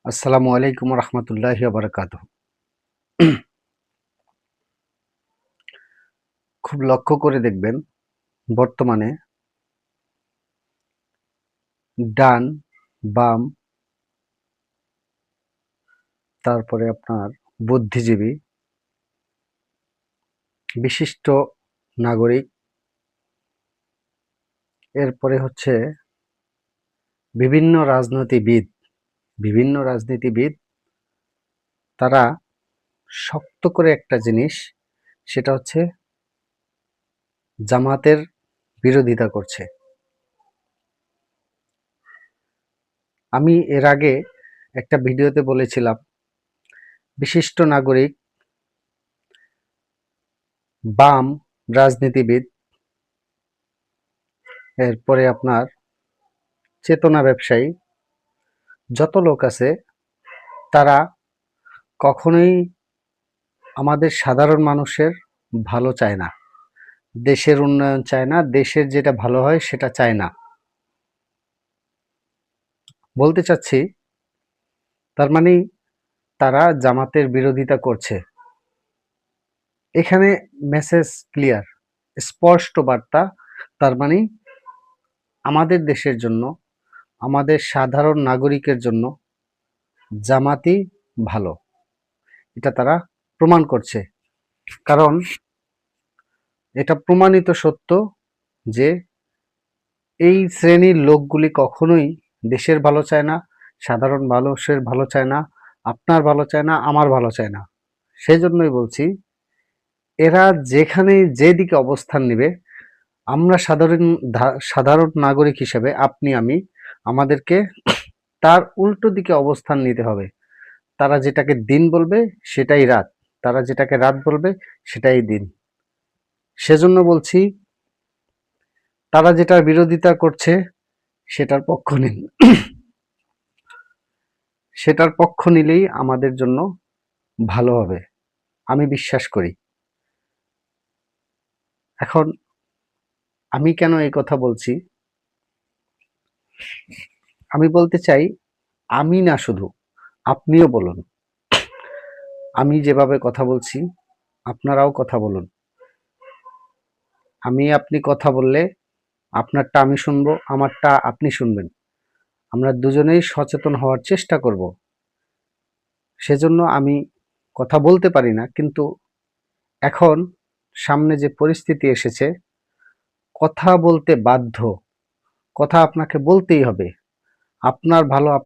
আসসালামু আলাইকুম রহমতুল্লাহি ওয়া বারাকাতুহু। খুব লক্ষ্য করে দেখবেন বর্তমানে ডান, বাম, তারপরে আপনার বুদ্ধিজীবী, বিশিষ্ট নাগরিক, এরপরে হচ্ছে বিভিন্ন রাজনীতিবিদ তারা শক্ত করে একটা জিনিস, সেটা হচ্ছে জামাতের বিরোধিতা করছে। আমি এর আগে একটা ভিডিওতে বলেছিলাম বিশিষ্ট নাগরিক, বাম রাজনীতিবিদ, এরপরে আপনার চেতনা ব্যবসায়ী, যত লোক আছে তারা কখনোই আমাদের সাধারণ মানুষের ভালো চায় না, দেশের উন্নয়ন চায় না, দেশের যেটা ভালো হয় সেটা চায় না। বলতে চাচ্ছি তার মানে তারা জামাতের বিরোধিতা করছে। এখানে মেসেজ ক্লিয়ার, স্পষ্ট বার্তা। তার মানে আমাদের দেশের জন্য, আমাদের সাধারণ নাগরিকের জন্য জামাতই ভালো, এটা তারা প্রমাণ করছে। কারণ এটা প্রমাণিত সত্য যে এই শ্রেণীর লোকগুলি কখনোই দেশের ভালো চায় না, সাধারণ মানুষের ভালো চায় না, আপনার ভালো চায় না, আমার ভালো চায় না। সেজন্যই বলছি, এরা যেখানে যেদিকে অবস্থান নেবে, আমরা সাধারণ নাগরিক হিসেবে আপনি আমি আমাদেরকে তার উল্টো দিকে অবস্থান নিতে হবে। তারা যেটাকে দিন বলবে সেটাই রাত, তারা যেটাকে রাত বলবে সেটাই দিন। সেজন্য বলছি, তারা যেটার বিরোধিতা করছে সেটার পক্ষ নিন। সেটার পক্ষ নিলেই আমাদের জন্য ভালো হবে, আমি বিশ্বাস করি। এখন আমি কেন এই কথা বলছি, আমি বলতে চাই, আমি না শুধু, আপনিও বলুন। আমি যেভাবে কথা বলছি আপনারাও কথা বলুন। আপনি কথা বললে আপনারটা আমি শুনবো, আমারটা আপনি শুনবেন। আমরা দুজনেই সচেতন হওয়ার চেষ্টা করব। সেজন্য আমি কথা বলতে পারি না, কিন্তু এখন সামনে যে পরিস্থিতি এসেছে, কথা বলতে বাধ্য, কথা আপনাকে বলতেই হবে। আপনার ভালো